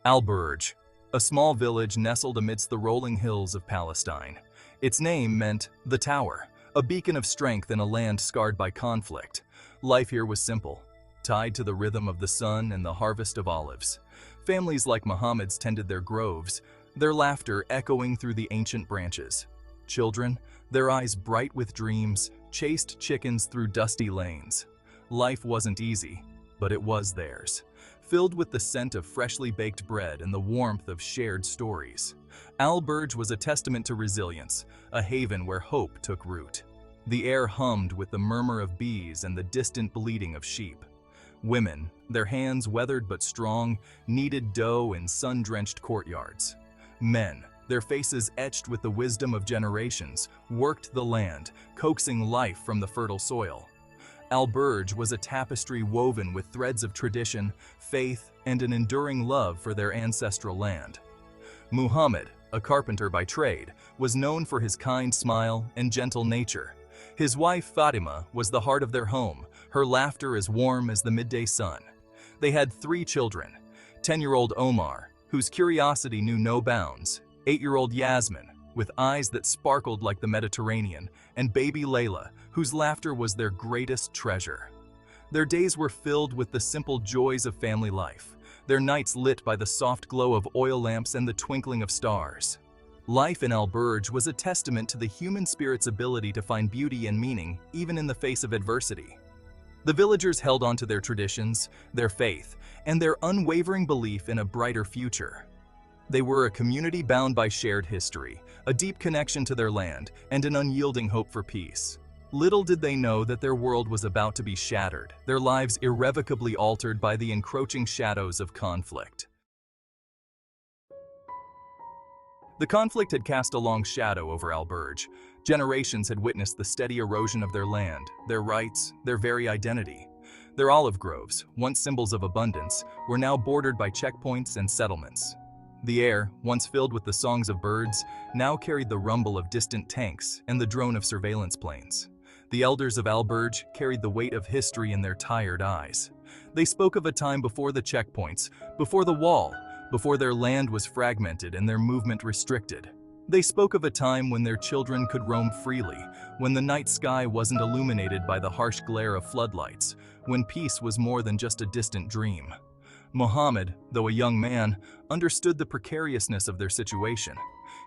Al-Burj, a small village nestled amidst the rolling hills of Palestine. Its name meant the tower, a beacon of strength in a land scarred by conflict. Life here was simple, tied to the rhythm of the sun and the harvest of olives. Families like Muhammad's tended their groves, their laughter echoing through the ancient branches. Children, their eyes bright with dreams, chased chickens through dusty lanes. Life wasn't easy, but it was theirs, filled with the scent of freshly baked bread and the warmth of shared stories. Al-Burj was a testament to resilience, a haven where hope took root. The air hummed with the murmur of bees and the distant bleating of sheep. Women, their hands weathered but strong, kneaded dough in sun-drenched courtyards. Men, their faces etched with the wisdom of generations, worked the land, coaxing life from the fertile soil. Al-Burj was a tapestry woven with threads of tradition, faith, and an enduring love for their ancestral land. Muhammad, a carpenter by trade, was known for his kind smile and gentle nature. His wife Fatima was the heart of their home, her laughter as warm as the midday sun. They had 3 children, 10-year-old Omar, whose curiosity knew no bounds, 8-year-old Yasmin, with eyes that sparkled like the Mediterranean, and baby Layla, whose laughter was their greatest treasure. Their days were filled with the simple joys of family life, their nights lit by the soft glow of oil lamps and the twinkling of stars. Life in Al-Burj was a testament to the human spirit's ability to find beauty and meaning even in the face of adversity. The villagers held on to their traditions, their faith, and their unwavering belief in a brighter future. They were a community bound by shared history, a deep connection to their land, and an unyielding hope for peace. Little did they know that their world was about to be shattered, their lives irrevocably altered by the encroaching shadows of conflict. The conflict had cast a long shadow over Al-Burj. Generations had witnessed the steady erosion of their land, their rights, their very identity. Their olive groves, once symbols of abundance, were now bordered by checkpoints and settlements. The air, once filled with the songs of birds, now carried the rumble of distant tanks and the drone of surveillance planes. The elders of Al-Burj carried the weight of history in their tired eyes. They spoke of a time before the checkpoints, before the wall, before their land was fragmented and their movement restricted. They spoke of a time when their children could roam freely, when the night sky wasn't illuminated by the harsh glare of floodlights, when peace was more than just a distant dream. Muhammad, though a young man, understood the precariousness of their situation.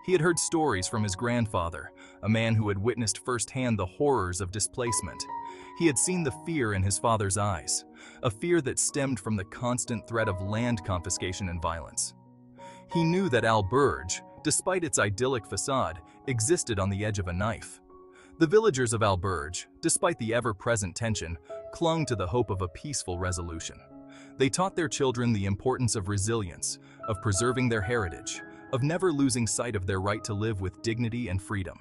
He had heard stories from his grandfather, a man who had witnessed firsthand the horrors of displacement. He had seen the fear in his father's eyes, a fear that stemmed from the constant threat of land confiscation and violence. He knew that Al-Burj, despite its idyllic facade, existed on the edge of a knife. The villagers of Al-Burj, despite the ever-present tension, clung to the hope of a peaceful resolution. They taught their children the importance of resilience, of preserving their heritage, of never losing sight of their right to live with dignity and freedom.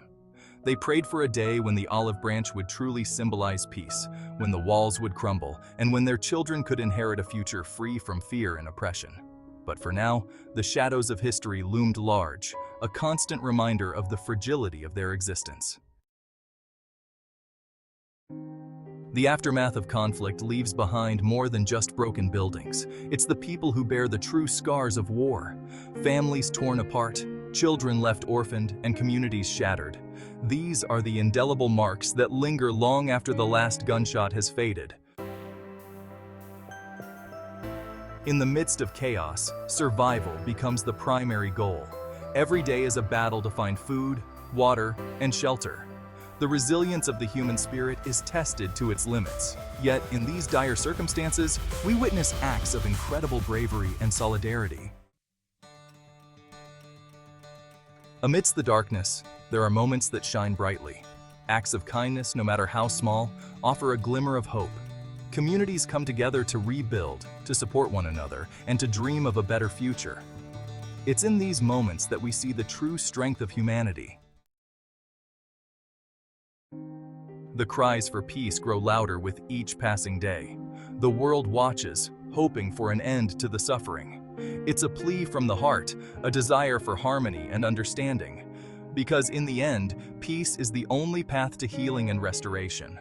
They prayed for a day when the olive branch would truly symbolize peace, when the walls would crumble, and when their children could inherit a future free from fear and oppression. But for now, the shadows of history loomed large, a constant reminder of the fragility of their existence. The aftermath of conflict leaves behind more than just broken buildings. It's the people who bear the true scars of war. Families torn apart, children left orphaned, and communities shattered. These are the indelible marks that linger long after the last gunshot has faded. In the midst of chaos, survival becomes the primary goal. Every day is a battle to find food, water, and shelter. The resilience of the human spirit is tested to its limits. Yet, in these dire circumstances, we witness acts of incredible bravery and solidarity. Amidst the darkness, there are moments that shine brightly. Acts of kindness, no matter how small, offer a glimmer of hope. Communities come together to rebuild, to support one another, and to dream of a better future. It's in these moments that we see the true strength of humanity. The cries for peace grow louder with each passing day. The world watches, hoping for an end to the suffering. It's a plea from the heart, a desire for harmony and understanding. Because in the end, peace is the only path to healing and restoration.